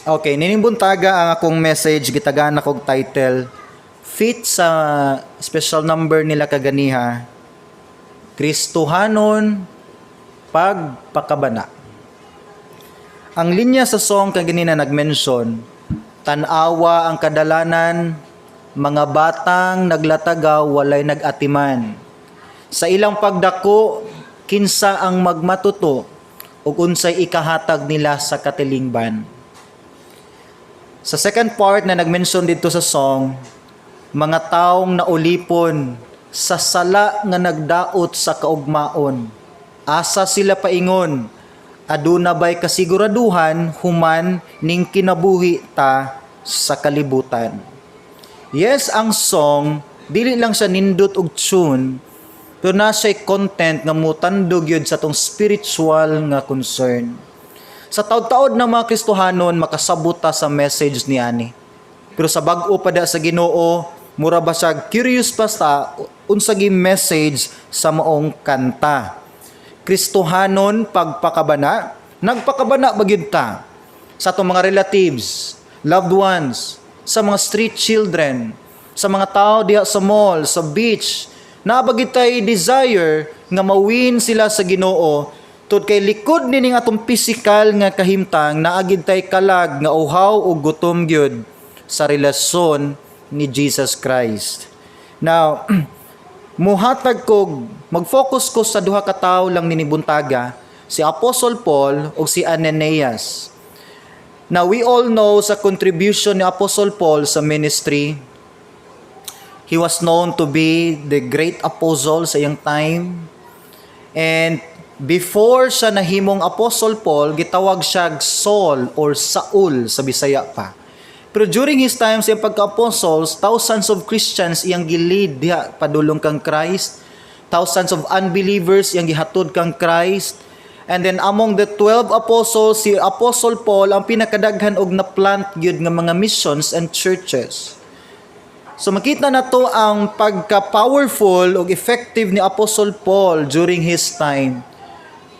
Okay, ninimbuntaga ang akong message, gitagaan akong title, fit sa special number nila kaganiha, Kristohanon pagpakabana. Ang linya sa song kaganina nag-mention, tanawa ang kadalanan, mga batang naglatagaw walay nagatiman. Sa ilang pagdako, kinsa ang magmatuto, ug unsay ikahatag nila sa katilingban. Sa second part na nag-mention dito sa song, mga taong naulipon sa sala nga nagdaot sa kaugmaon. Asa sila paingon, aduna ba'y kasiguraduhan human ning kinabuhi ta sa kalibutan. Yes, ang song, dili lang siya nindot og tune, pero na siya'y content nga mutandog yun sa tong spiritual nga concern. Sa taud-taud ng mga Kristohanon, makasabuta sa message ni ani. Pero sa bag-o pa da sa Ginoo, mura ba siya curious pa sa unsagi message sa maong kanta. Kristohanon pagpakabana, nagpakabana ba gyud ta sa atong mga relatives, loved ones, sa mga street children, sa mga tao diha sa mall, sa beach, na ba gyud tay desire nga mawin sila sa Ginoo. Tod kay likod nining atong pisikal nga kahimtang naagid tay kalag nga uhaw ug gutom gyud sa relasyon ni Jesus Christ. Now, muhatag ko mag-focus ko sa duha ka tawo lang ninibuntaga, si Apostle Paul ug si Ananias. Now, we all know sa contribution ni Apostle Paul sa ministry. He was known to be the great apostle sa iyang time. And before siya nahimong Apostle Paul, gitawag siya Saul or Saul sa Bisaya pa. Pero during his time sa pagka-apostles, thousands of Christians iyang gilid diha padulong kang Christ. Thousands of unbelievers iyang gihatod kang Christ. And then among the 12 apostles, si Apostle Paul ang pinakadaghan og na-plant gyud nga mga missions and churches. So makita na to ang pagka-powerful ug effective ni Apostle Paul during his time.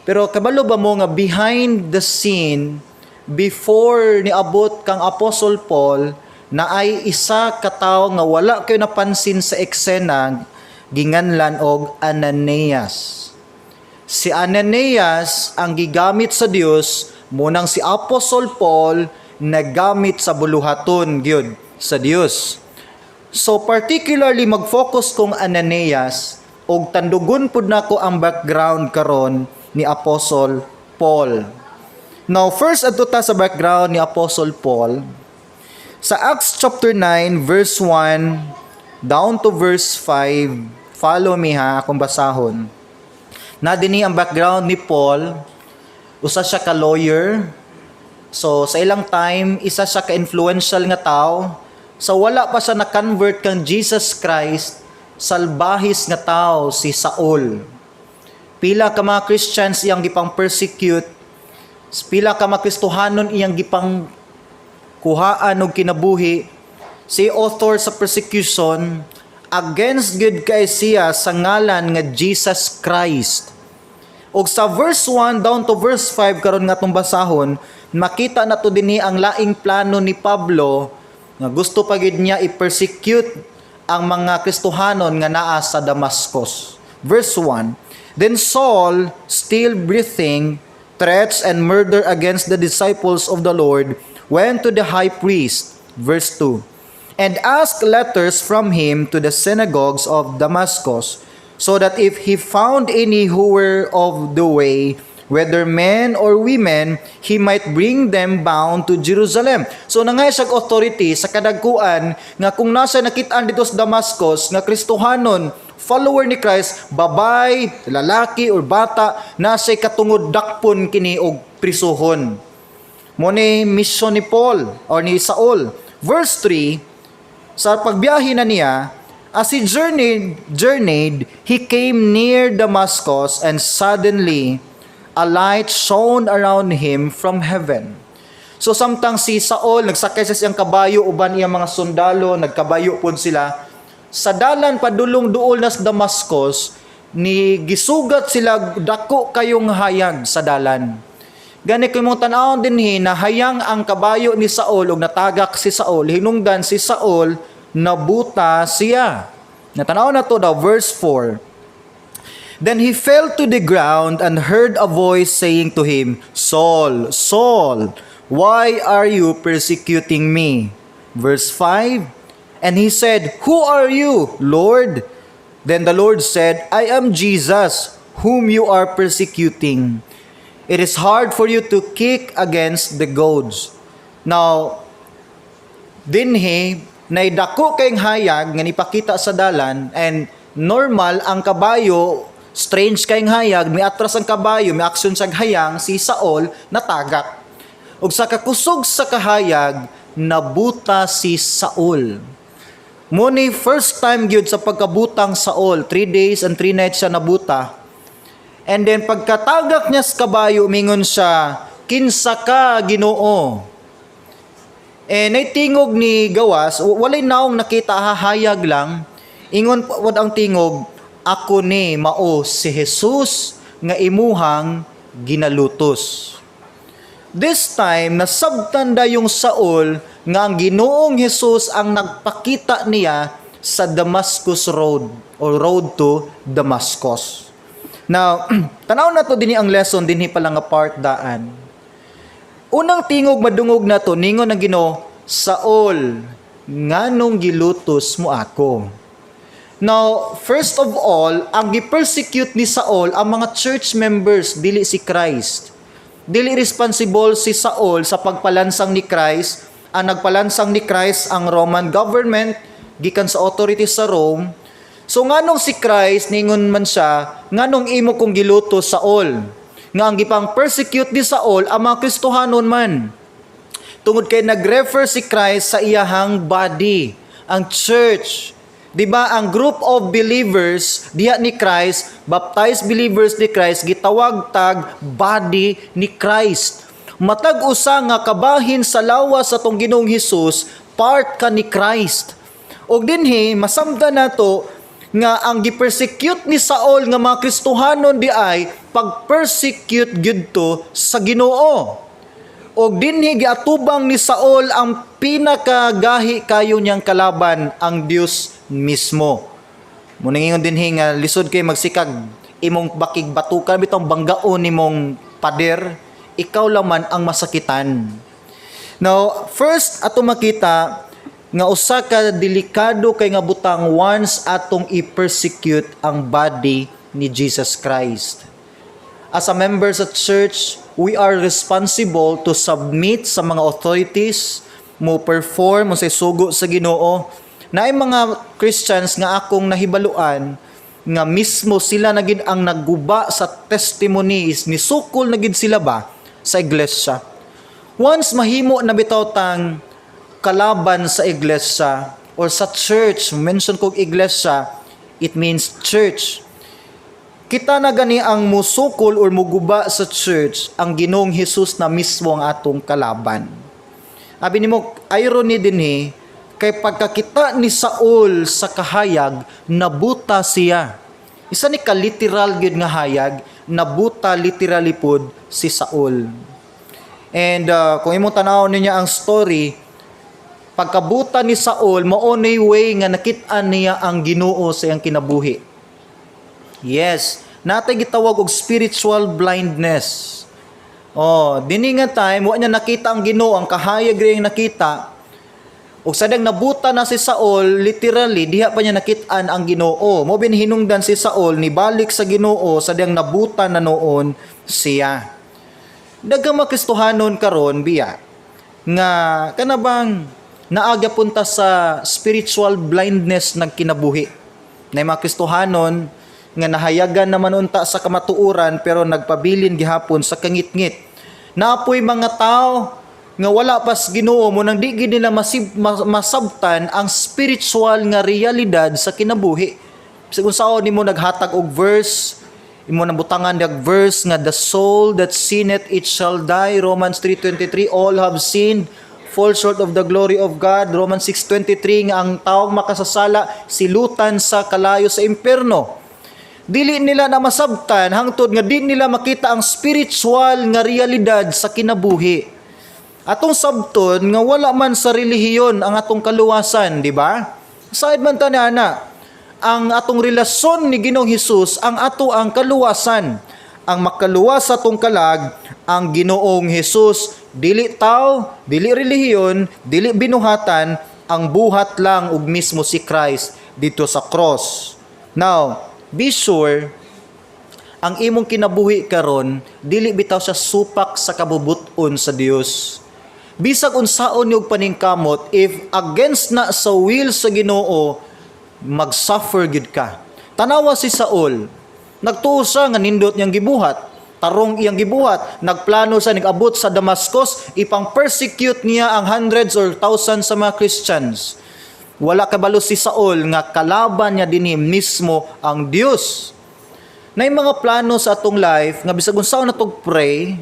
Pero kabalo ba mo nga behind the scene, before niabot kang Apostle Paul, na ay isa ka tawo nga wala kayo napansin sa eksena, ginganlan og Ananias. Si Ananias ang gigamit sa Dios, munang si Apostle Paul nagamit sa buluhaton gyud sa Dios. So particularly mag-focus kong Ananias, og tandugon pud nako ang background karon ni Apostle Paul. Now, first adto ta sa background ni Apostle Paul. Sa Acts chapter 9, verse 1 down to verse 5, follow me ha, akong basahon. Na dinhi ang background ni Paul, usa siya ka lawyer. So, sa ilang time, isa siya ka influential nga tao. So, wala pa siya na-convert kang Jesus Christ, salbahis nga tao si Saul. Pila ka mga Christians iyang gipang persecute, pila ka mga Kristohanon iyang gipang kuhaan og kinabuhi. Si author sa persecution against good kay siya sa ngalan nga Jesus Christ. Og sa verse 1 down to verse 5 karon nga tong basahon, makita na to dinhi ang laing plano ni Pablo nga gusto pa gid niya i-persecute ang mga Kristohanon nga naa sa Damascus. Verse 1, then Saul, still breathing threats and murder against the disciples of the Lord, went to the high priest, verse 2, and asked letters from him to the synagogues of Damascus, so that if he found any who were of the way, whether men or women, he might bring them bound to Jerusalem. So nangay siya authority sa kadagkuan nga kung nasa nakitaan dito sa Damascus nga Kristohanon, follower ni Christ, babay, lalaki or bata, nasa'y katungod dakpon kini og prisuhon. Mo ni mission ni Paul or ni Saul. Verse 3, sa pagbiyahe na niya, as he journeyed, he came near Damascus, and suddenly a light shone around him from heaven. So samtang si Saul nagsakay sa siyang kabayo, uban iyang mga sundalo, nagkabayo pud sila. Sa dalan padulong duol na sa Damascus, ni gisugat sila dako kayong hayag sa dalan. Gani ko mong tanawon dinhi na hayang ang kabayo ni Saul ug natagak si Saul, hinungdan si Saul, nabuta siya. Natanaw na to daw, verse 4. Then he fell to the ground and heard a voice saying to him, Saul, Saul, why are you persecuting me? Verse 5. And he said, Who are you, Lord? Then the Lord said, I am Jesus, whom you are persecuting. It is hard for you to kick against the goads. Now, dinhi, naidako kayong hayag nga nipakita sa dalan, and normal ang kabayo, strange kayong hayag, may atras ang kabayo, may aksyon sa hayang, si Saul natagak. Ug sa kakusog sa kahayag, nabuta si Saul. Muni first time gyud sa pagkabutang Saul, 3 days and 3 nights siya nabuta. And then pagkatagak niya sa kabayo, mingon siya, kinsa ka, Ginoo? Naitingog ni gawas, walay naong nakita, hahayag lang. Ingon wad ang tingog, ako ni mao si Jesus nga imuhang ginalutos. This time, nasabtanda yung Saul nga ang Ginoong Jesus ang nagpakita niya sa Damascus Road or road to Damascus. Now, tanaw na to dinhi ang lesson dinhi pala nga part daan. Unang tingog madungog na to, ningon ng Ginoo, Saul, nganong gilutos mo ako? Now, first of all, ang gi-persecute ni Saul ang mga church members, dili si Christ. Dili responsible si Saul sa pagpalansang ni Christ. Ang nagpalansang ni Christ ang Roman government, gikan sa authorities sa Rome. So nganong si Christ, ningon man siya, nganong imo kong gilutos Saul? Nga ang gipang persecute ni Saul ang mga Kristohanon man. Tungod kay nag-refer si Christ sa iyahang body, ang church. Diba ang group of believers diha ni Christ, baptized believers ni Christ, gitawag tag body ni Christ. Matag usa nga kabahin sa lawas sa tong Ginoong Hesus, part ka ni Christ. Og dinhi masamtan nato nga ang gi-persecute ni Saul nga mga Kristohanon di ay pag-persecute gyud sa Ginoo. Og dinhi giatubang ni Saul ang pinakagahi kayo niyang kalaban, ang Dios mismo. Muna ngayon dinhi nga lisod kay magsikag imong bakig batukan bitong banggaon nimong pader, ikaw laman ang masakitan. Now, first ato makita nga usa ka delikado kay nga butang once atong i-persecute ang body ni Jesus Christ. As a member sa church, we are responsible to submit sa mga authorities, mo perform, mo say sugo sa Ginoo. Naay mga Christians nga akong nahibaluan nga mismo sila na gid ang nagguba sa testimonies, ni sukol na gid sila ba sa iglesia. Once mahimo na bitaw tang kalaban sa iglesia or sa church, mention kog iglesia, it means church. Kita na gani ang musukol or muguba sa church, ang Ginoong Hesus na mismo ang atong kalaban. Abi nimo, irony dinhi, kay pagkakita ni Saul sa kahayag, nabuta siya. Isa ni ka-literal gyud nga hayag, nabuta literally pod si Saul. And kung imong tanaw niya ang story, pagkabuta ni Saul, maonay way nga nakit-an niya ang Ginoo sa iyang kinabuhi. Yes, natay gitawag og spiritual blindness. Dini nga time, wa niya nakita ang Ginoo, ang kahayag ring nakita. O sadang nabuta na si Saul, literally, diha pa niya nakit-an ang Ginoo. Mo bin hinungdan si Saul, nibalik sa Ginoo, sadang nabuta na noon siya. Daghang mga Kristohanon karon biya, nga kanabang naaga punta sa spiritual blindness ng kinabuhi. Na mga Kristohanon nga nahayagan naman unta sa kamatuuran pero nagpabilin gihapon sa kangit-ngit. Naapoy mga tao nga wala pas Ginoo mo nang di gid nila masabtan ang spiritual nga realidad sa kinabuhi. Kung sao nimo naghatag og verse, imo nabutangan dag verse nga the soul that sinneth it shall die, Romans 3:23, all have sinned, fall short of the glory of God, Romans 6:23, nga ang taong makasasala silutan sa kalayo sa impierno. Dili nila na masabtan hangtod nga di nila makita ang spiritual nga realidad sa kinabuhi. Atong sabton nga wala man sa relihiyon ang atong kaluwasan, di ba? Aside man tanana, ang atong relasyon ni Ginoong Hesus ang ato ang kaluwasan. Ang makaluwas sa atong kalag ang Ginoong Hesus, dili tao, dili relihiyon, dili binuhatan, ang buhat lang ug mismo si Christ dito sa cross. Now, be sure, ang imong kinabuhi karon dili bitaw sa supak sa kabubuton sa Dios. Bisag unsaon yung paningkamot, if against na sa will sa Ginoo, mag-suffer gid ka. Tanawa si Saul, nagtuo siya nga nindot niyang gibuhat, tarong iyang gibuhat, nagplano sa nag-abot sa Damascus, ipang-persecute niya ang hundreds or thousands sa mga Christians. Wala kabalo si Saul nga kalaban niya dinhi mismo ang Dios. Nay mga plano sa atong life nga bisag unsaon natong pray,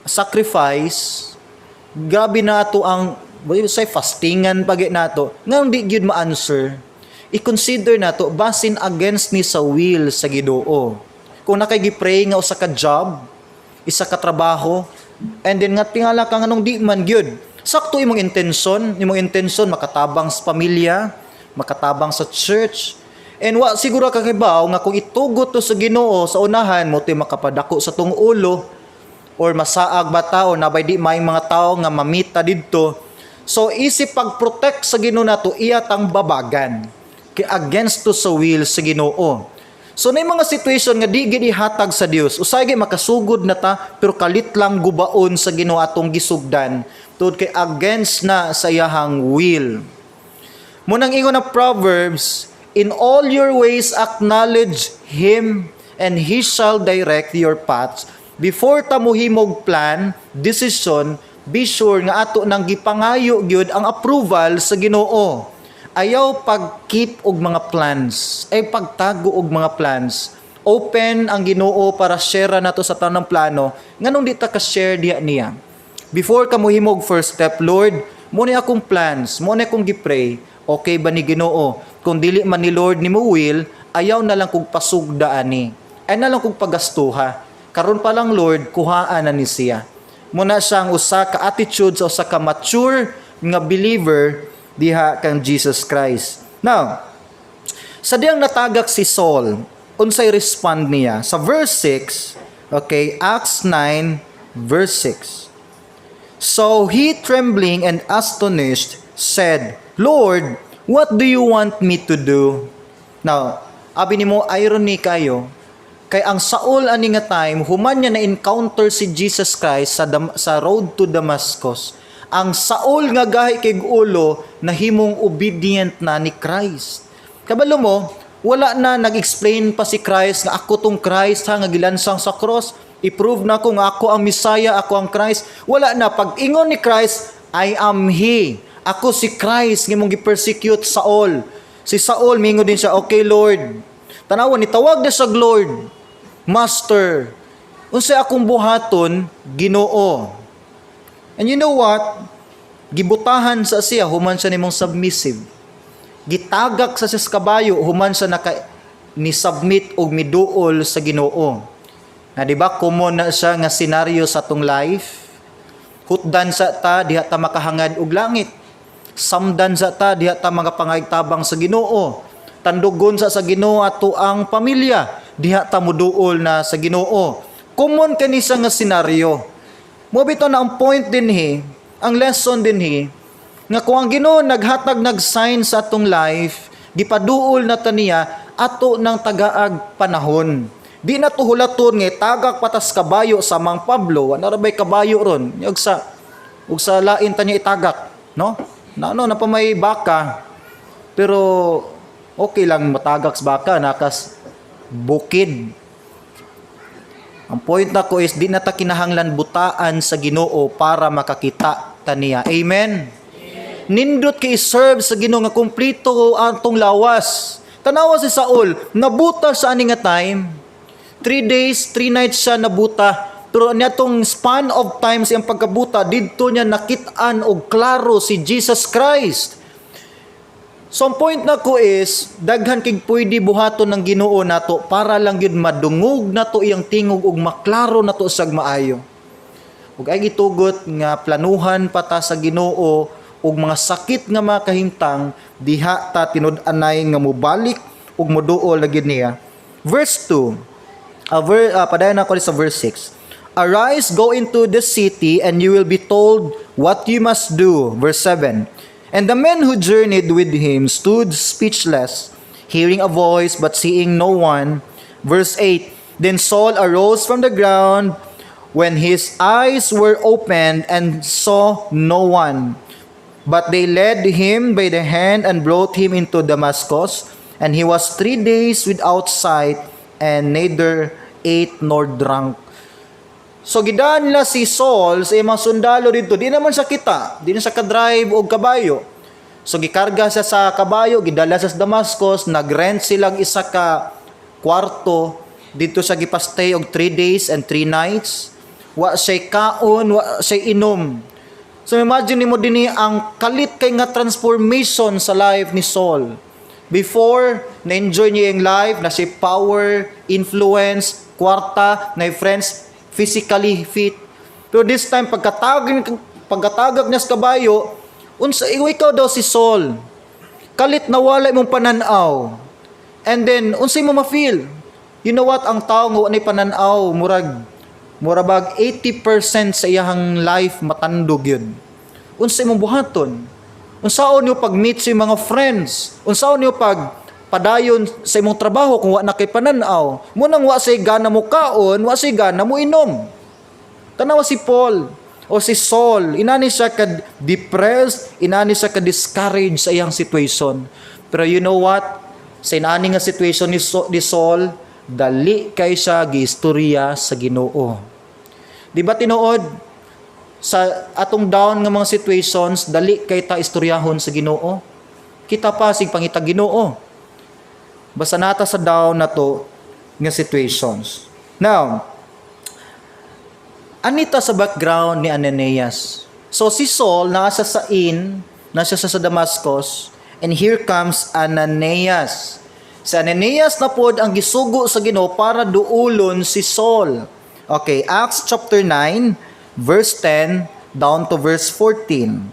sacrifice, grabe na ato ang say fastingan pagi nato nga di gyud ma-answer. I-consider nato basin against ni sa will sa Ginoo. Kung nakay-pray nga usa ka job, isa ka trabaho, and then nga tingala ka nganong di man gyud. Sakto imong intention makatabang sa pamilya, makatabang sa church. And wa siguro ka kibaw nga kung itugot to sa Ginoo sa unahan mo ti makapadako sa tong ulo or masaag ba tao na bay di may mga tao nga mamita didto. So isip pag-protect sa Ginoo nato iya tang babagan kay against to sa will sa Ginoo. So na mga situation nga di gid ihatag sa Dios, usay gyud makasugod na ta pero kalit lang gubaon sa Ginoo atong gisugdan tungod kay against na sa iyahang will. Munang ingon na Proverbs, in all your ways acknowledge Him and He shall direct your paths. Before ta mohimog plan, decision, be sure nga ato nang gipangayo gyud ang approval sa Ginoo. Ayaw pag-keep og mga plans, ay pagtago og mga plans. Open ang Ginoo para share nato sa tanang plano, nganong di ta ka-share diha niya. Before ka mohimog first step, Lord, mo ni akong plans, mo ni akong gipray, okay ba ni Ginoo? Kung dili man ni Lord ni mo will, ayaw na lang kong pasugdaan ni. Ay na lang kong pagastuha. Karon pa lang Lord, kuhaan na ni siya. Muna siyang usa ka attitude sa usa ka mature nga believer diha kang Jesus Christ. Now, sa diyang natagak si Saul, unsay respond niya? Sa verse 6, okay, Acts 9, verse 6. So he, trembling and astonished, said, Lord, what do you want me to do? Now, abi nimo irony kayo, kay ang Saul ani nga time, human niya na-encounter si Jesus Christ sa road to Damascus. Ang Saul nga gahi kay ulo, nahimong obedient na ni Christ. Kabalo mo, wala na nag-explain pa si Christ nga ako tong Christ ha nga gilansang sa cross. I-prove na ko nga ako ang Messiah, ako ang Christ. Wala na. Pag ingon ni Christ, I am He. Ako si Christ, nga mong gi-persecute Saul. Si Saul, mingo din siya, okay Lord. Tanawan, itawag na siya Lord, Master. Unsay akong buhaton, Ginoo. And you know what? Gibutahan sa siya, human siya nimong submissive. Gitagak sa siya kabayo, human siya ni submit o miduol sa Ginoo. Na di ba common na siya nga senaryo sa tong life? Hutdan sa ta diha ta makahangad og langit. Samdan sa ta diha ta magapangaytabang sa Ginoo. Tandugon sa Ginoo ato ang pamilya diha ta muduol na sa Ginoo. Common kani siya nga senaryo. Mo bitaw na ang point dinhi, ang lesson dinhi nga kung ang Ginoo naghatag nag-sign sa atong life, gipaduol na ta niya ato ng tagaag panahon. Di na to hulaton nga tagak patas kabayo sa Mang Pablo, ano ra bay kabayo ron? Ug sa lain ta niya itagak, no? Na pa may baka. Pero okay lang matagak sa baka nakas bukid. Ang point na ko is di na ta kinahanglan butaan sa Ginoo para makakita ta niya. Amen. Nindot kay serve sa Ginoo nga kumpleto atong lawas. Tanawa si Saul, nabuta sa ani nga time. 3 days, 3 nights siya nabuta. Pero nitong span of time siyang pagkabuta, dito niya nakitaan og klaro si Jesus Christ. So ang point na ko is, daghan kig pwede buhaton ng Ginoo nato para lang yun madungog nato iyang tingog ug maklaro nato sag maayo. Ug ay gitugot nga planuhan pata sa Ginoo ug mga sakit nga makahimtang diha ta tinud-anay nga mobalik ug moduol na gid niya. Verse 2. Padayon ako sa verse 6. Arise, go into the city, and you will be told what you must do. Verse 7. And the men who journeyed with him stood speechless, hearing a voice but seeing no one. Verse 8. Then Saul arose from the ground when his eyes were opened and saw no one. But they led him by the hand and brought him into Damascus, and he was 3 days without sight, and neither ate nor drank. So gidaan nila si Saul sa mga sundalo dito, di naman siya kita, di na siya ka-drive o kabayo. So gikarga siya sa kabayo, gidala sa Damascus, nag-rent silang isa ka kwarto, dito siya gipastay og 3 days and 3 nights. Wa siya kaon, wa siya inom. So imagine mo dinhi ang kalit kay nga transformation sa life ni Saul. Before, na-enjoy niya yung life, na si power, influence, kwarta, na friends, physically fit. Pero this time, pagkatagag niya sa kabayo, ikaw daw si Saul. Kalit nawala mong pananaw. And then, unsay mo ma-feel? You know what? Ang tao nga wanay pananaw, murabag 80% sa iyang life matandog yun. Unsay mong buhaton? Unsaon niyo pag-meet sa mga friends? Unsaon niyo padayon sa imong trabaho kung wa na kay pananaw? Munang wa say gana mo kaon, wa say gana mo inom. Tanawa si Paul o si Saul, inani siya ka-depressed, inani siya ka-discouraged sa iyang situation. Pero you know what? Sa inani nga situation ni Saul, dali kay siya giistorya sa Ginoo. Di ba tinuod? Sa atong down nga mga situations, dali kay ta istoryahon sa Ginoo. Kita pa sig pangita Ginoo. Basta nata sa down na to nga situations. Now, anita sa background ni Ananias. So si Saul nasa sa Damascus, and here comes Ananias. Si Ananias na pod ang gisugo sa Ginoo para duulon si Saul. Okay, Acts chapter 9 verse 10 down to verse 14.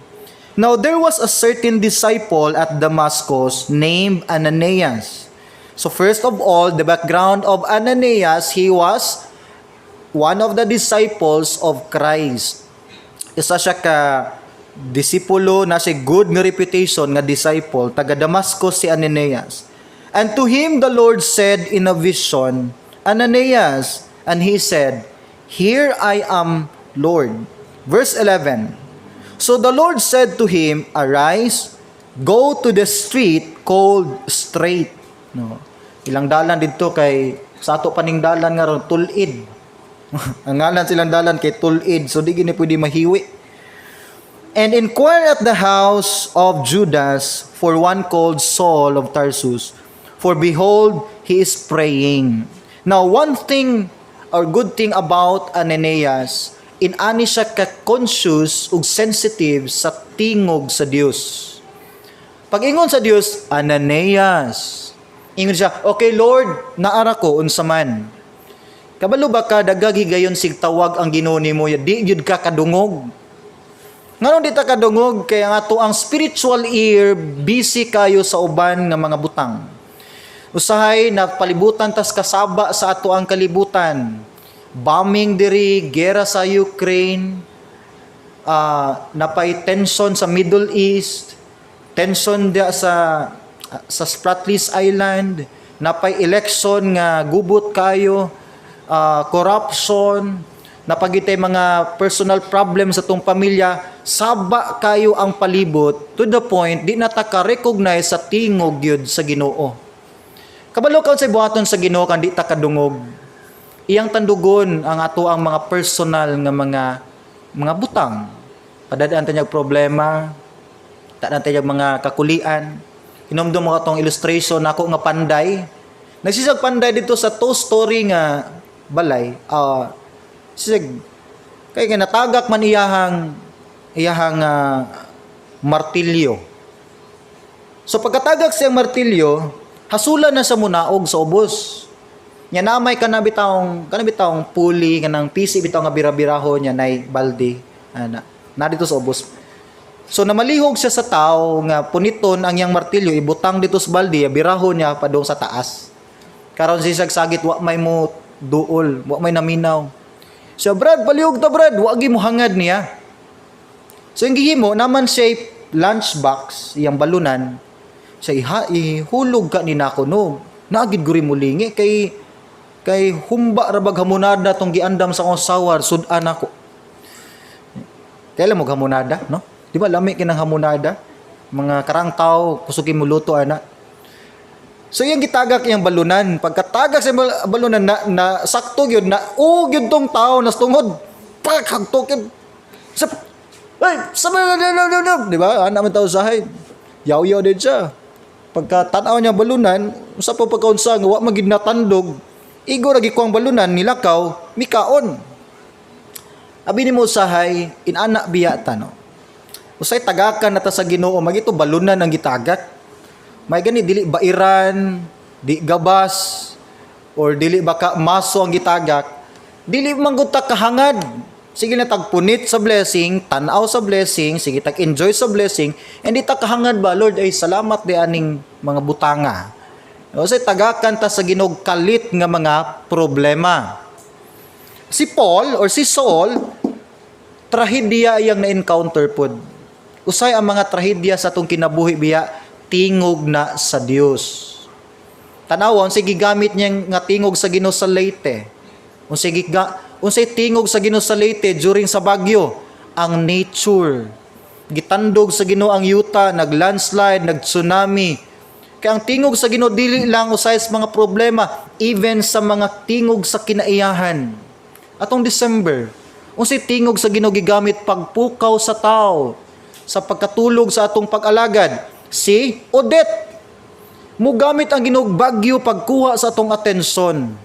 Now there was a certain disciple at Damascus named Ananias. So first of all, the background of Ananias, he was one of the disciples of Christ. Isa siya ka disipulo na siya good nga reputation nga disciple, taga Damascus si Ananias. And to him the Lord said in a vision, Ananias, and he said, Here I am, Lord. Verse 11. So the Lord said to him, Arise, go to the street called Straight. No. Ilang dalan dito kay sa ato paning dalan nga ron Tulid. Ang ngalan silang dalan kay Tulid, so di gini pwede mahiwi. And inquire at the house of Judas for one called Saul of Tarsus, for behold, he is praying. Now, one thing or good thing about Ananias, inani siya ka-conscious ug sensitive sa tingog sa Dios. Pag ingon sa Dios, Ananias. Ingon siya, okay Lord, naara ko unsa man. Kabalo ba ka dagag higayon sig tawag ang Ginoo nimo, di gyud ka kadungog. Ngano di ta kadungog kay nga to ang spiritual ear busy kayo sa uban nga mga butang. Usahay na palibutan tas kasaba sa ato ang kalibutan. Bombing diri, gera sa Ukraine, napay tension sa Middle East, tension dia sa Spratleys Island, napay election nga gubot kayo, corruption, napagitay mga personal problems sa tong pamilya, saba kayo ang palibot to the point di na ta ka-recognize sa tingog yun sa Ginoo. Kabalo ka sa buhaton sa Ginoo kan di ta kadungog. Iyang tandugon ang ato ang mga personal nga mga butang. Padadaan tanyag problema, tanan tanyag mga kakulian. Inomdom mo katong illustration nako nga panday. Nagsisag panday dito sa two story nga balay. Sig kay natagak man iyahang martilyo. So pagkatagak siyang martilyo, hasulan na sa munaog sa ubos. Nya namay kanabitawong puli kanang PC bitaw nga birabiraho nya nay balde na dito sa ubos. So namalihog siya sa tao nga puniton ang yang martilyo ibutang dito sa balde, biraho niya padung sa taas. Karon siya sagit wa may mo duol, wa may naminaw. So Brad, palihog ta Brad, wa gi mo hangad niya. So yung gihimo naman siya lunchbox, iyang balunan, siya ihulog ka ni nako no. Naagid guri mulingi kay humba ra bag hamonada tong giandam sa akong sawar sudan ako. Kailan mo hamonada, no? Di ba lami kinang hamonada? Mga karang tao kusugi mo luto ana. So yung gitagak yung balunan, pagkatagak sa balunan na sakto gyud na gyud tong tao nas tungod. Hagtok yun. Di ba? Ana man tao sahay. Yaw-yaw din siya. Pagka tanaw niya balunan, usa pa pagkaunsa nga wa magid natandog, igo ra gikuang balunan nilakaw, mikaon. Abi ni mo usahay, inana biya ta no. Usay tagakan nata sa Ginoo, magito balunan ang gitagak. May gani dili bairan, di gabas, or dili baka maso ang gitagak. Dili man gud ta kahangad. Sige na tagpunit sa blessing, tanaw sa blessing, sige tag-enjoy sa blessing, and di ta kahangad ba, Lord, ay salamat di aning mga butanga. Usay tagakan ta sa Ginoo kalit nga mga problema. Si Paul or si Saul, trahedya iyang na-encounter pod. Usay ang mga trahedya sa atong kinabuhi biya tingog na sa Dios. Tanawon sige gamit niya nga tingog sa Ginoo sa Leyte. Unsay tingog sa Ginoo sa Leyte during sa bagyo, ang nature. Gitandog sa Ginoo ang yuta, nag-landslide, nag-tsunami. Kaya ang tingog sa Ginoo dili lang usay sa mga problema, even sa mga tingog sa kinaiyahan. Atong December, unsay tingog sa Ginoo gigamit pagpukaw sa tao, sa pagkatulog sa atong pag-alagad. Si Odette, mugamit ang Ginoo bagyo pagkuha sa atong atensyon.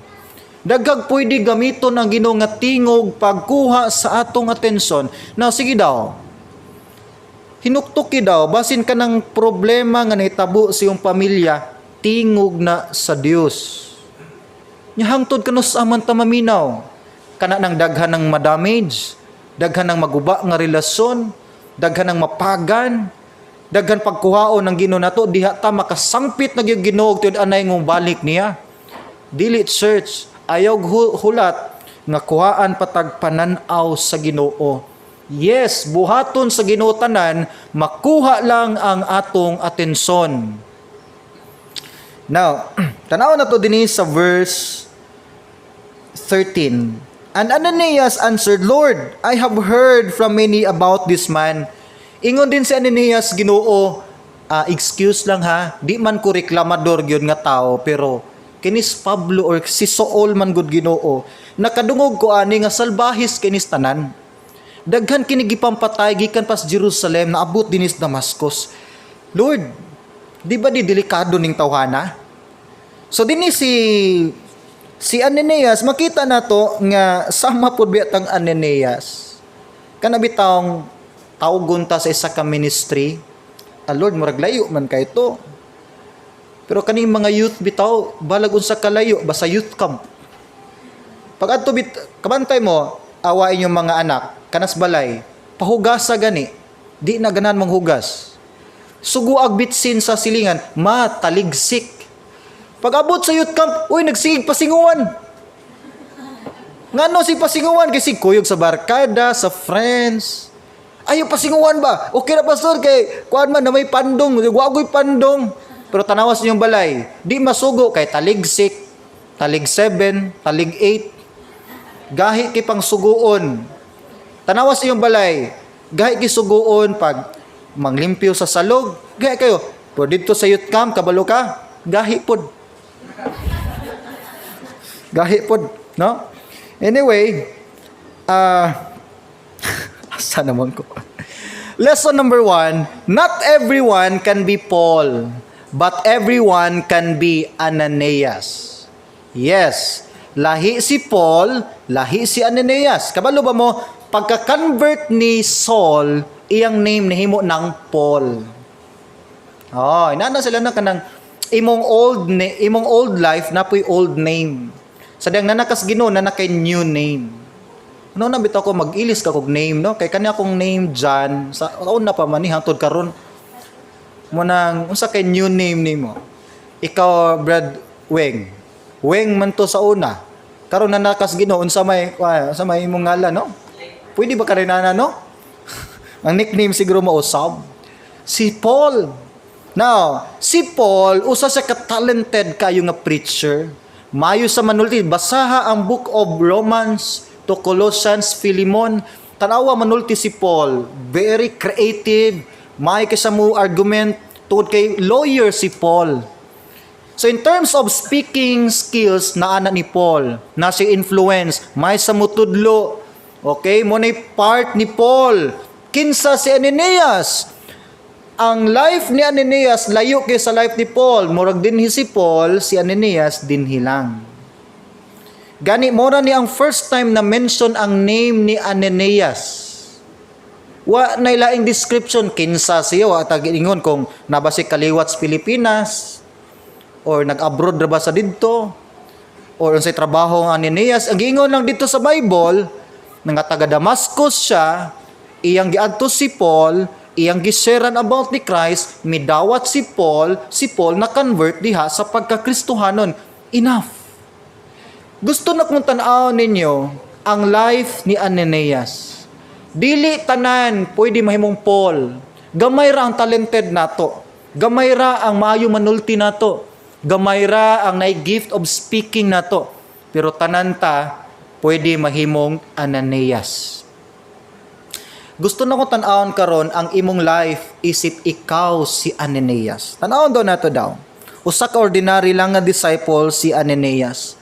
Daghag pwede gamiton ang Ginoo nga tingog pagkuha sa atong atensyon. Now sige daw. Hinuktuki daw basin ka ng problema nga nahitabo sa iyong pamilya, tingog na sa Dios. Nya hangtod kanus aman ta maminaw. Kana nang daghan ng madamage, daghan ng maguba nga relasyon, daghan ng mapagan, daghan pagkuhaon ng Ginoo nato diha ta makasangpit na gyud Ginoo tud anay ngong balik niya. Dili church ayaw hulat nga kuhaan patag pananaw sa Ginoo. Yes, buhaton sa Ginoo tanan, makuha lang ang atong atensyon. Now, tanaw na to dinhi sa verse 13. And Ananias answered, Lord, I have heard from many about this man. Ingon din si Ananias, Ginoo, excuse lang ha, di man ko reklamador gyud nga tao, pero kinis Pablo or si Saul man gud Ginoo, nakadungog ko ani nga salbahis kinis tanan. Daghan kini gipampatay gikan pas Jerusalem naabot dinis Damascus. Lord, di ba di delikado ning tawhana? So dinhi si Ananias, makita nato nga sama pud biatang Ananias. Kana bitawng tawgon ta sa isa ka ministry. Lord, murag layo man kay to. Pero kaning mga youth bitaw, balag unsa kalayo basta youth camp. Pag adto kabantay mo, awain yung mga anak, kanas balay, pahugasa gani, di na ganan manghugas. Suguag bitsin sa silingan, mataligsik. Pag abot sa youth camp, uy, nagsigig pasinguan. Ngano si pasinguan? Kasi kuyog sa barkada, sa friends. Ayaw pasinguan ba? Okay na pastor, kay kuan man na may pandong, wagoy pandong. Pero tanawas niyong balay, di masugo kay taligsik, talig 7, talig 8. Gahi kay pang suguon. Tanawas niyong balay, gahi kay suguon pag manglimpyo sa salog. Gahi kayo, pero dito sa youth camp, kabalo ka, gahi pod. Gahi pod, no? Anyway, asa naman ko. Lesson number 1, not everyone can be Paul, but everyone can be Ananias. Yes, lahi si Paul, lahi si Ananias. Kabalo ba mo, pagka-convert ni Saul, iyang name nahimo ng Paul. Oh, inana sila na kanang imong old life na puy old name. Sadang nanakas Ginoo na kay new name. Ano na bitaw ko mag-ilis ka kog name no? Kay kanya akong name John sa una pa man ni hangtod karon mo nang unsa kay new name nimo. Ikaw Brad Weng. Weng man to sa una. Karon nanakas Ginoo unsa may imong ngalan no? Pwede ba ka rin no? Ang nickname siguro mo usab. Si Paul. Now, si Paul, usa siya ka-talented kayo nga preacher. Mayo sa manulti. Basaha ang book of Romans to Colossians, Philemon. Tanawa manulti si Paul. Very creative. May kasa mo argument. Tungod kay lawyer si Paul. So in terms of speaking skills, naana ni Paul. Na si influence. May sa mutudlo. Okay? Muna part ni Paul. Kinsa si Ananias. Ang life ni Ananias layo kay sa life ni Paul. Murag dinhi si Paul, si Ananias dinhi lang. Gani mura ni ang first time na mention ang name ni Ananias. Wa na ilaing description kinsa siya wa tagingon kung nabasi kaliwat sa Pilipinas or nag-abroad ra ba sa didto or unsay trabaho ang Ananias. Ang giingon lang dito sa Bible nga taga Damascus siya, iyang giadto si Paul, iyang giseran about ni Christ, midawat si Paul na-convert diha sa pagkakristohanon. Enough. Gusto na kong tanaw ninyo ang life ni Ananias. Dili tanan pwede mahimong Paul. Gamay ra ang talented nato. Gamay ra ang maayo manulti nato. Gamay ra ang nay gift of speaking nato. Pero tanan ta pwede mahimong Ananias. Gusto na ko tan-awon karon ang imong life isip ikaw si Ananias. Tan-awon daw nato daw. Usa ka ordinary lang nga disciple si Ananias.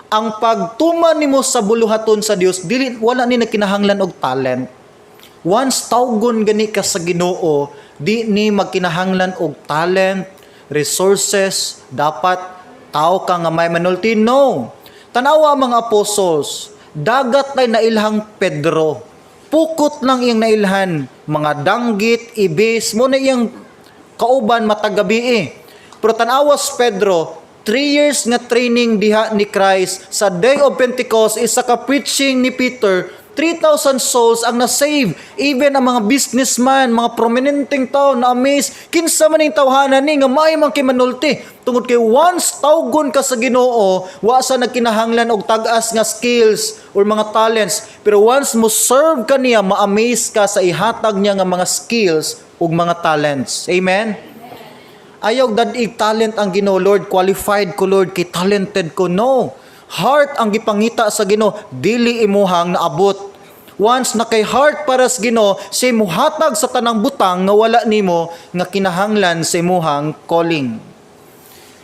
Ang pagtuman nimo sa buluhaton sa Dios dili wala ni nagkinahanglan og talent. Once tawgon gani ka sa Ginoo, di ni magkinahanglan og talent, resources, dapat tao ka nga may manulti. No. Tanawa mga apostles, dagat tay nailhang Pedro. Pukot lang iyang nailhan, mga danggit, ibis, mo na iyang kauban matagabi. Pero tanawas Pedro, 3 years nga training diha ni Christ. Sa day of Pentecost, isa ka preaching ni Peter, 3,000 souls ang na-save. Even ang mga businessman, mga prominenteng tao na amaze, kinsa man ning tawhanan ni nga may man kay manulti. Tungod kay once tawgon ka sa Ginoo, wa sa nagkinahanglan og tag-as nga skills or mga talents. Pero once mo serve ka niya, ma-amaze ka sa ihatag niya nga mga skills ug mga talents. Amen? Ayaw dadig talent ang Ginoo, Lord, qualified ko Lord, kay talented ko. No. Heart ang gipangita sa Ginoo, dili imuhang naabot. Once na kay heart para sa Ginoo, siya muhatag sa tanang butang nga wala nimo nga kinahanglan sa imuhang calling.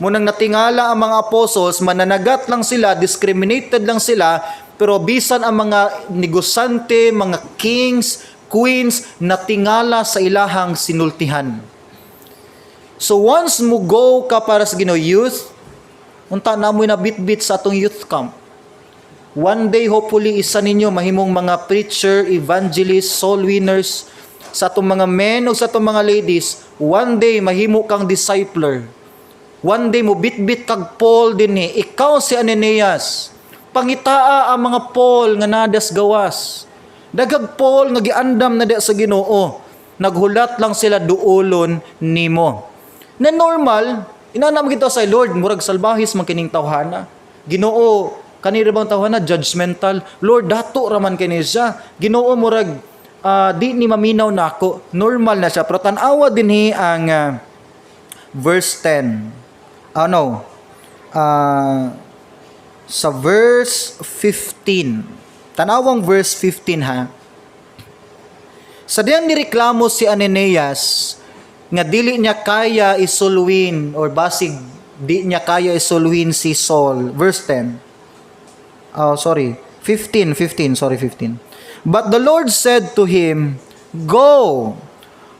Munang natingala ang mga apostles, mananagat lang sila, discriminated lang sila, pero bisan ang mga negosante, mga kings, queens, natingala sa ilahang sinultihan. So once mo go ka para sa Ginoo youth, unta na mo'y nabitbit sa atong youth camp. One day, hopefully, isa ninyo mahimong mga preacher, evangelist, soul winners, sa atong mga men o sa atong mga ladies, one day, mahimo kang discipler. One day, mo bitbit kag Paul din ikaw si Ananias. Pangitaa ang mga Paul nga nadas gawas. Dagag Paul nga giandam na sa Ginoo. Naghulat lang sila duolon nimo. Na normal, inanam kita sa Lord, murag salbahis man kining tawhana. Ginoo, kanira bang tawhana judgmental. Lord, dato raman kini siya. Ginoo murag di ni maminaw nako. Normal na siya. Pero tan-awa dinhi ang verse 10. Sa verse 15. Tanawang verse 15 ha. Sa diyang nireklamo si Ananias nga dili niya kaya isulwin or basig di niya kaya isulwin si Saul. Verse 10. 15. But the Lord said to him, Go,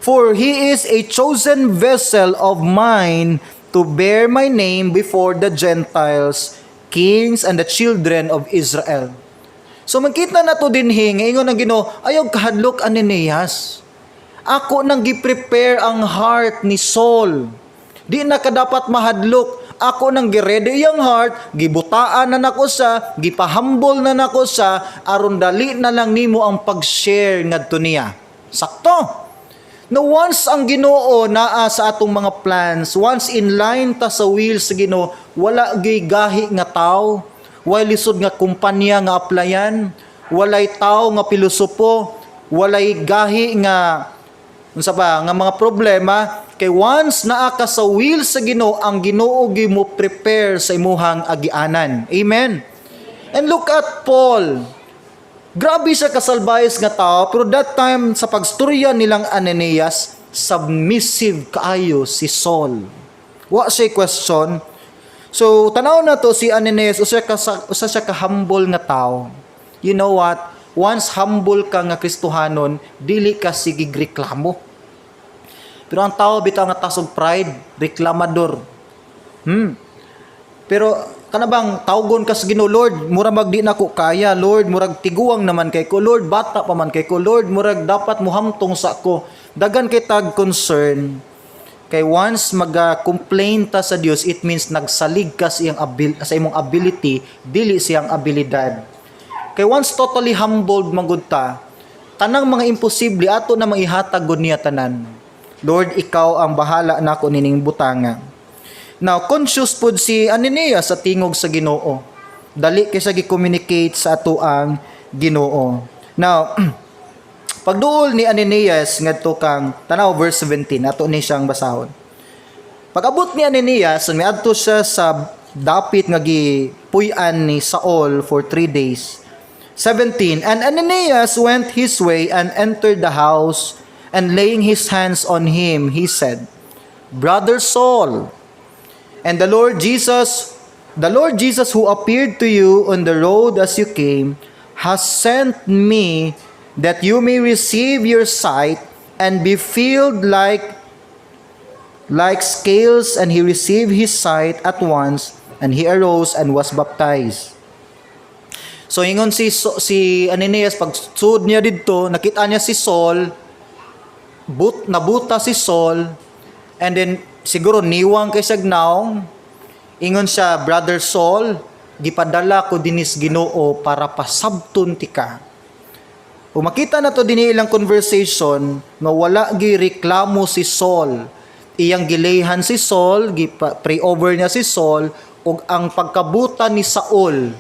for he is a chosen vessel of mine to bear my name before the Gentiles, kings, and the children of Israel. So magkita na to dinhi, ngayon ang Ginoo, ayaw kahadlok Ananias. Ako nang gi-prepare ang heart ni Saul. Di na ka dapat mahadlok. Ako nang gi-ready ang heart, gibutaan na nako sa, gipahambol na nako sa, aron dali na lang nimo ang pag-share ngadto niya. Sakto. No, once ang Ginoo naa sa atong mga plans, once in line ta sa will sa Ginoo, wala gyud gahi nga tawo, walay lisod nga kumpanya nga applyan, walay tawo nga pilosopo, walay gahi nga unsa ba nga mga problema, kay once naa ka sa will sa Ginoo, ang Ginoo gi mo prepare sa imuhang agianan. Amen. And look at Paul. Grabe siya kasalbayos nga tao, pero that time sa pagstorya nilang Ananias, submissive kaayo si Saul. Wa siya question. So tanaw na to si Ananias, usa siya ka humble nga tao. You know what? Once humble ka nga Kristohanon, dili ka sige reklamo. Pero ang tao bitaw nga tasog pride, reklamador. Pero kanabang tawgon ka sa Ginoo, Lord, murag magdi na ko kaya, Lord, murag tiguang naman kay ko, Lord, bata pa man kay ko, Lord, murag dapat muhamtong sa ko. Dagan kay tag concern. Kay once mag-complain ta sa Dios, it means nagsalig ka sa imong ability, dili siyang abilidad. Kay once totally humbled magud ta, tanang mga imposible ato na maihatag gud niya tanan. Lord, ikaw ang bahala nako nining butanga. Now, conscious pud si Ananias sa tingog sa Ginoo. Dali kay sa gi-communicate sa ato ang Ginoo. Now, pagduol ni Ananias ngadto kang tanaw verse 17, ato ni siyang basahon. Pag-abot ni Ananias, miadto siya sa dapit nga gipuy-an ni Saul for 3 days. 17, and Ananias went his way and entered the house, and laying his hands on him, he said, Brother Saul, and the Lord Jesus who appeared to you on the road as you came, has sent me that you may receive your sight and be filled like scales. And he received his sight at once, and he arose and was baptized. So ingon si Ananias, pag sud niya didto, nakita niya si Saul, nabuta si Saul, and then siguro niwang kay sagnaw, ingon siya, Brother Saul, gipadala ko dinis Ginoo para pasabton ti ka. O makita na to din ilang conversation nga wala gi reklamo si Saul. Iyang gilayhan si Saul, pray over niya si Saul, ug ang pagkabuta ni Saul,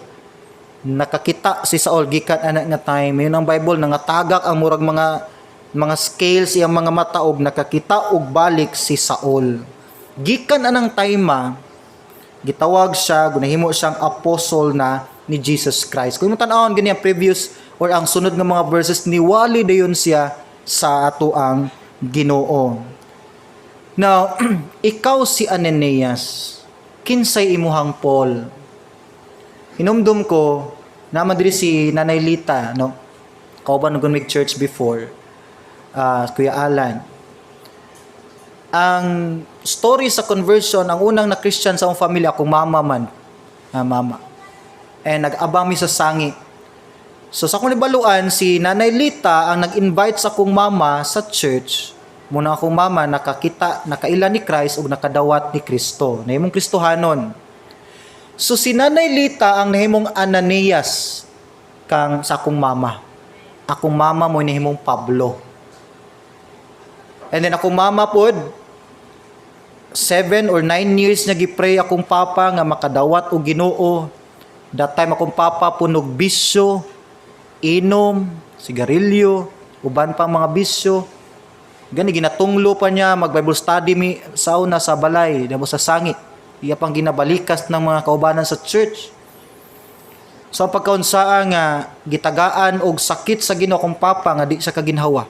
nakakita si Saul gikan anak nga time. Yun ang Bible, nangatagak ang murag mga scales iyang mga mata og nakakita og balik si Saul. Gikan anang time gitawag siya, gunahimo siyang apostle na ni Jesus Christ. Kung mo tan-awon gani ang previous or ang sunod nga mga verses, niwali dayon siya sa ato ang Ginoo. Now, ikaw si Ananias, kinsay imuhang Paul? Hinumdum ko, naman diri si Nanay Lita, no? Kauban nung mag-church before, Kuya Alan. Ang story sa conversion, ang unang na Christian sa akong family, akong mama man. Mama. And nag-abami sa sangi. So sa akong libaluan, si Nanay Lita ang nag-invite sa akong mama sa church. Muna akong mama nakaila ni Christ o nakadawat ni Kristo. Nahimong Kristohanon. So si Nanay Lita ang nahimong Ananias kang sa akong mama. Akong mama mo nahimong Pablo. And then akong mama pod 7 or 9 years na gipray akong papa nga makadawat og Ginoo. That time akong papa punog bisyo, inom, sigarilyo, uban pang mga bisyo. Gani ginatunglo pa niya mag-Bible study sa una sa balay, damo sa sangit. Iya pang ginabalikas ng mga kaubanan sa church. So pagkaunsaa nga gitagaan og sakit sa Ginoo akong papa nga di siya kaginhawa.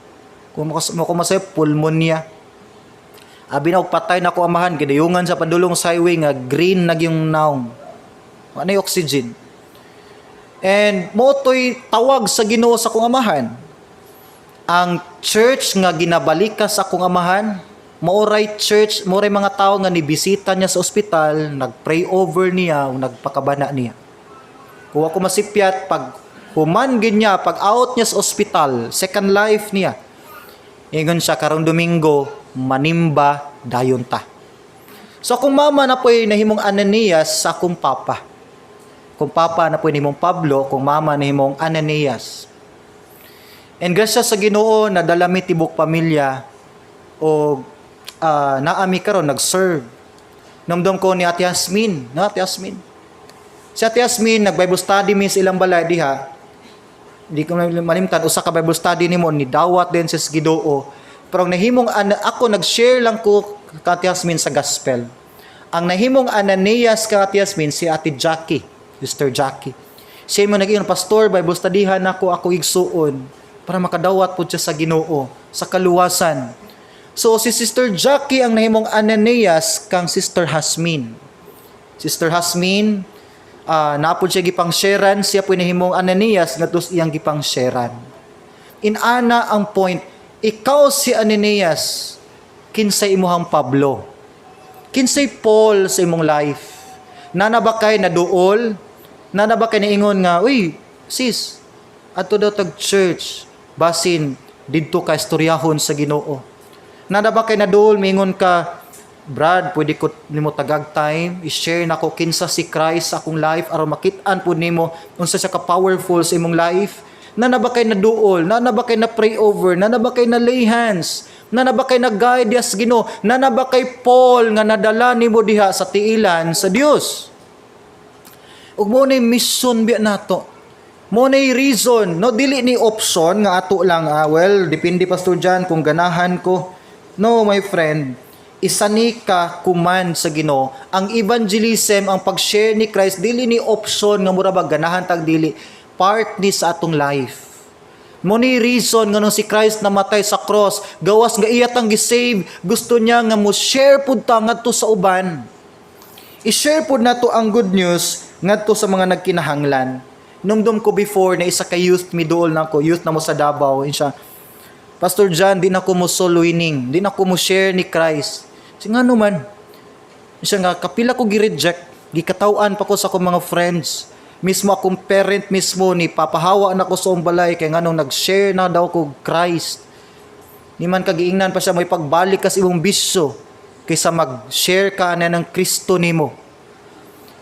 Kung mo masay pulmonya. Abi na og patay na ko amahan gidayungan sa padulong sa highway nga green nag yung naong. Ano yung oxygen? And mo to'y tawag sa Ginoo sa akong amahan. Ang church nga ginabalikas sa akong amahan, maoray church, maoray mga tao nga nibisita niya sa ospital, nagpray over niya, o nagpakabana niya. Kung ako masipyat, pag human niya, pag out niya sa ospital, second life niya, Ingon siya karong Domingo, manimba dayon ta. So kung mama na po'y nahimong Ananias sa akong papa. Kung papa na po'y nahimong Pablo, kung mama nahimong Ananias. And grasya sa Ginoo na dalami tibok pamilya o naami karon nag-serve. Namdom ko ni Ate Yasmin, no Ate Yasmin. Si Ate Yasmin nag-Bible study mi sa ilang balay diha. Di ko malimtan usa ka Bible study nimo ni dawat din sa Ginoo. Pero ang nahimong ako nag-share lang ko ka Ate Yasmin sa gospel. Ang nahimong Ananias ka Ate Yasmin si Ate Jackie, Sister Jackie. Siya mo naging pastor, Bible studyhan ako igsuon para makadawat po siya sa Ginoo, sa kaluwasan. So si Sister Jackie ang nahimong Ananias kang Sister Hasmin. Sister Hasmin, napod siya gipang sharean, siya po nahimong Ananias ngadto iyang gipang sharean. In ana ang point, ikaw si Ananias, kinsay imuhang Pablo? Kinsay Paul sa imong life? Nana ba kay naduol? Nana ba kay naingon nga, uy, sis, ato daw tag church, basin didto ka istoryahon sa Ginoo. Nana ba kay naduol, mingon ka, Brad, pwede ko nimo tagag time, i-share nako kinsa si Christ sa akong life aron makit-an pud nimo unsa siya ka powerful sa imong life. Nana ba kay naduol, nana ba kay na pray over, nana ba kay na lay hands, nana ba kay na guide as Ginoo, nana ba kay Paul nga nadala nimo diha sa tiilan sa Dios. Ug mo ni mission biya nato. Mo ni reason, no dili ni option nga ato lang well, depende Pastor John kung ganahan ko. No, my friend, isa ni ka kuman sa Ginoo. Ang evangelism, ang pag-share ni Christ dili ni option nga mura ba ganahan tag dili. Part ni sa atong life. Mo ni reason nga nung si Christ namatay sa cross, gawas nga iya tang gisave, gusto niya nga mo share pud ta ngadto sa uban. I-share pud nato ang good news ngadto sa mga nagkinahanglan. Numdum ko before na isa ka youth miduol na ko, youth na mo sa Davao, insya. Pastor John, di na ko mo soul winning, di na ko mo share ni Christ. Kasi nga naman, insya nga, kapila ko gi-reject, gikatawan pa ko sa akong mga friends. Mismo akong parent mismo ni papahawa na ko sa balay kay nganong nag-share na daw ko Christ. Ni man kagiingnan pa siya may pagbalik kas imong bisyo kaysa mag-share ka na ng Kristo nimo.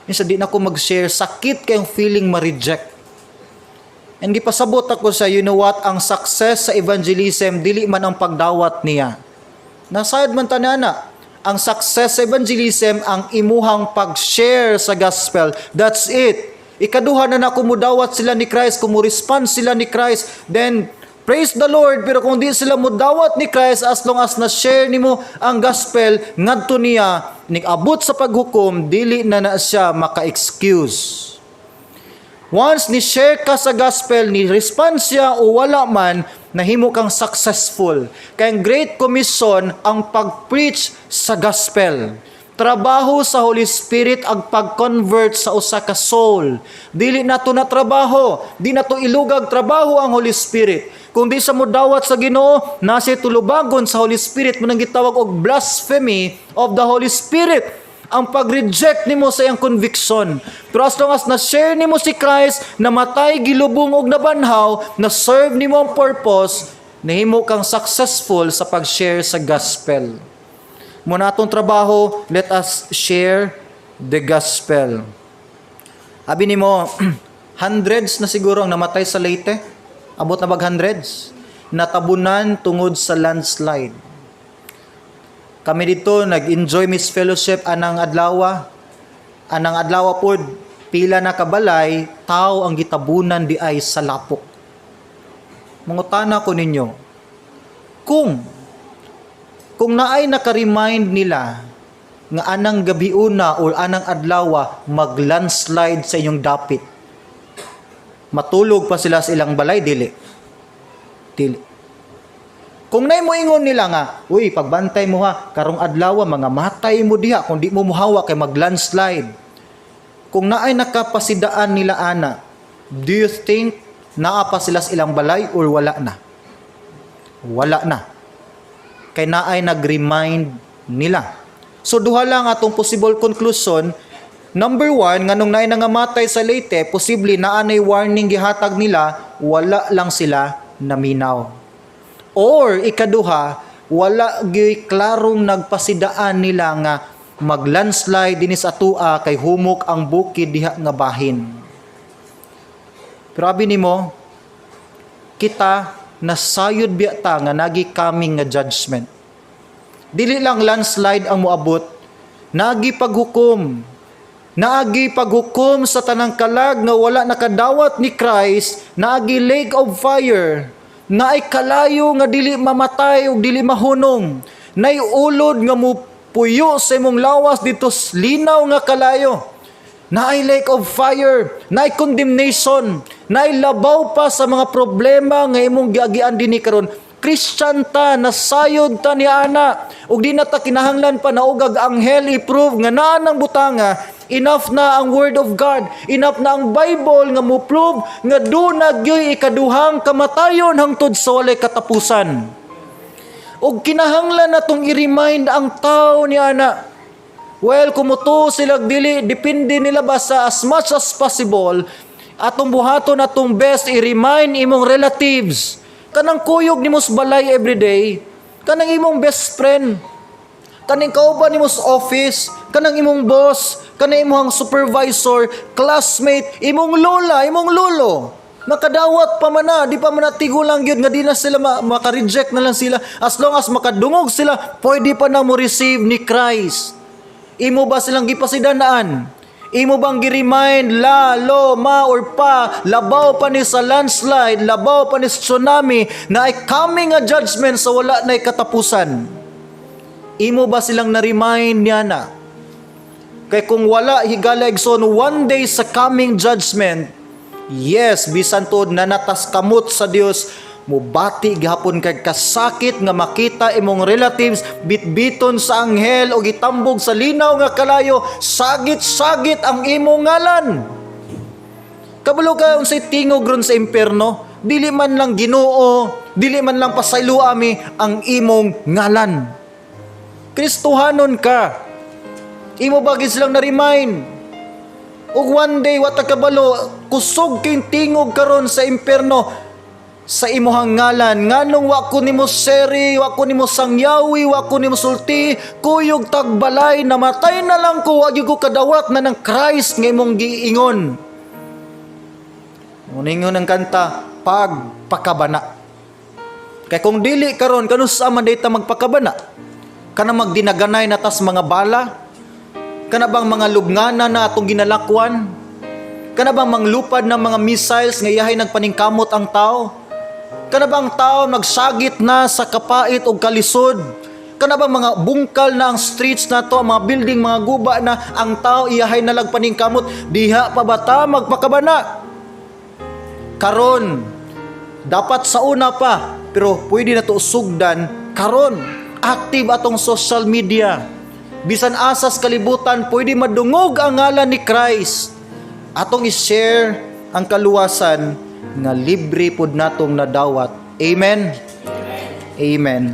Minsan di na ako mag-share, sakit kayong feeling ma-reject. And gipasabot ako sa you know what, ang success sa evangelism dili man ang pagdawat niya. Nasayad man tanana. Ang success sa evangelism ang imuhang pag-share sa gospel. That's it. Ikaduha na kumudawat sila ni Christ, kumu-respond sila ni Christ, then praise the Lord. Pero kung di sila mudawat ni Christ, as long as na-share nimo ang gospel, ngadto niya, nig-abot sa paghukom, dili na siya maka-excuse. Once ni-share ka sa gospel, ni-respond siya o wala man, nahimo kang successful. Kaya ang Great Commission ang pag-preach sa gospel. Trabaho sa Holy Spirit ang pag-convert sa usa ka soul. Dili na to na trabaho, di na to ilugag trabaho ang Holy Spirit. Kung di sa mudawat sa Ginoo, nasi tulubagon sa Holy Spirit mo nang gitawag og blasphemy of the Holy Spirit. Ang pag-reject nimo sa iyang conviction. Pero as long as na-share nimo si Christ, namatay, gilubong og nabanhaw, na-serve nimo ang purpose, nahimo kang successful sa pag-share sa gospel. Muna atong trabaho, let us share the gospel. Abi nimo, hundreds na siguro ang namatay sa Leyte. Abot na bag hundreds. Natabunan tungod sa landslide. Kami dito nag-enjoy Miss Fellowship anang adlaw. Anang adlaw pod pila na kabalay, tao ang gitabunan di ay sa lapok. Mangutana ko ninyo, kung naay naka-remind nila nga anang gabiuna o anang adlaw mag-landslide sa inyong dapit, matulog pa sila sa ilang balay, dili. Kung nay mo ingon nila nga, uy, pagbantay mo ha, karong adlaw mga matay mo diha kung di mo muhawa kay mag-landslide. Kung naay nakapasidaan nila ana, do you think naa pa sila sa ilang balay or wala na? Wala na. Kay naay nag-remind nila. So duha lang atong possible conclusion. Number 1, nganong naay nangamatay sa Leyte, posible naa nay warning gihatag nila, wala lang sila naminaw. Or ikaduha, wala gyud klarong nagpasidaan nila nga maglandslide dinis atua kay humok ang bukid diha nga bahin. Pero abi nimo, kita nasayod biya ta nga nagi coming nga judgment. Dili lang landslide ang moabot, nagi paghukom. Naagi paghukom sa tanang kalag nga wala nakadawat ni Christ, naagi lake of fire, naay kalayo nga dili mamatay ug dili mahunong, naay ulod nga mupuyo sa imong lawas dito linaw nga kalayo, naay lake of fire, naay condemnation, naay labaw pa sa mga problema nga imong giagian dinhi karon. Christian ta, nasayod ta ni ana, ug di na ta kinahanglan pa naugag anghel i-prove nga naa nang butanga. Enough na ang Word of God, enough na ang Bible nga mo-prove nga do na gyoy ikaduhang kamatayon hangtod sa walay katapusan. Ug kinahanglan natong i-remind ang tao ni ana. Well, kumuto sila dili, depende nila basta as much as possible, atong buhaton atong best i-remind imong relatives, kanang kuyog nimos balay everyday, kanang imong best friend, kanang kauban nimos office, kanang imong boss, kanang imong supervisor, classmate, imong lola, imong lolo. Makadawat pa man na, di pa man natigulang yun, nga di na sila maka-reject na lang sila. As long as makadungog sila, pwede pa na mo receive ni Christ. Imo ba silang gipasidanaan? Imo bang gi-remind la, lo, ma, or pa, labaw pa ni sa landslide, labaw pa ni sa tsunami, na ay coming a judgment sa wala na katapusan? Imo ba silang na-remind niya na? Kay kung wala higala igsoon one day sa coming judgment, yes, bisan tod nanatas kamot sa Dios, mubati gihapon kay kasakit nga makita imong relatives bitbiton sa anghel o gitambog sa linaw nga kalayo, sagit-sagit ang imong ngalan. Kabalo ka unsay tingog ron sa impierno, dili man lang Ginoo, dili man lang pasaylo ami ang imong ngalan. Kristohanon ka. Imo ba gid silang na-remind? Ug one day wata kabalo kusog kay tingog karon sa impierno sa imuhang ngalan, nganong wa ko nimo seri, wa ko nimo sangyawi, wa ko nimo sulti, kuyog tagbalay, namatay na lang ko, wa gyud ko kadawat na ng Christ nga imong giingon. Uningon ang kanta, pagpakabana. Kay kung dili karon kanusa man dayta magpakabana? Kana magdinaganay na tas mga bala? Kana bang mga lubngana na atong ginalakwan? Kana bang manglupad ng mga missiles nga iyahay nagpaningkamot ang tao? Kana bang tao nagsagit na sa kapait o kalisod? Kana bang mga bungkal na ang streets na to, mga building, mga guba na ang tao iyahay na lagpaningkamot? Diha pa ba ta magpakabana? Karon, dapat sa una pa, pero pwede na to sugdan karon. Active atong social media. Bisan asas kalibutan, pwede madungog ang ngalan ni Christ. Atong i-share ang kaluwasan nga libre pod natong nadawat. Amen? Amen.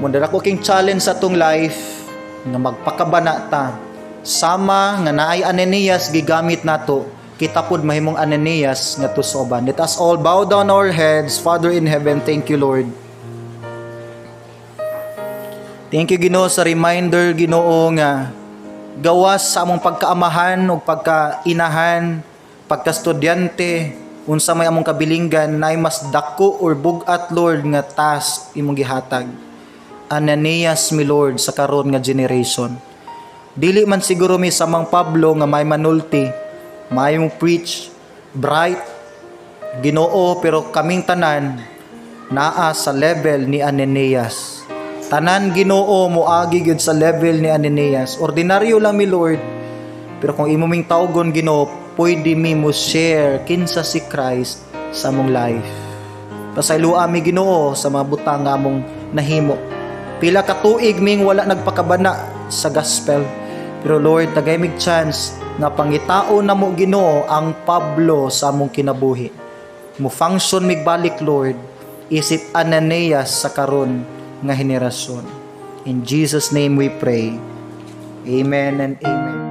Muna ako king challenge sa atong life nga magpakabana ta. Sama nga naay Ananias gigamit nato, kita pod mahimong Ananias nga tusoban. Let us all bow down our heads. Father in heaven, thank you Lord. Thank you Ginoo sa reminder Ginoo nga gawas sa among pagkaamahan o pagkainahan, pagkastudyante, unsa may among kabilinggan na mas dako or bugat Lord nga task imong gihatag. Ananias mi Lord sa karon nga generation. Dili man siguro mi samang Pablo nga may manulti, may mo preach, bright, Ginoo, pero kaming tanan naa sa level ni Ananias. Tanan Ginoo moagi gyud sa level ni Ananias. Ordinaryo lang mi Lord. Pero kung imo ming tawgon Ginoo, pwede mi mo share kinsa si Christ sa among life. Pasayloa mi Ginoo sa mga butang nga among nahimo. Pila ka tuig ming wala nagpakabana sa gospel. Pero Lord, tagay mig chance nga pangitao na mo Ginoo ang Pablo sa among kinabuhi. Mo function mig balik Lord, isip Ananias sa karon nga henerasyon. In Jesus' name we pray. Amen and amen.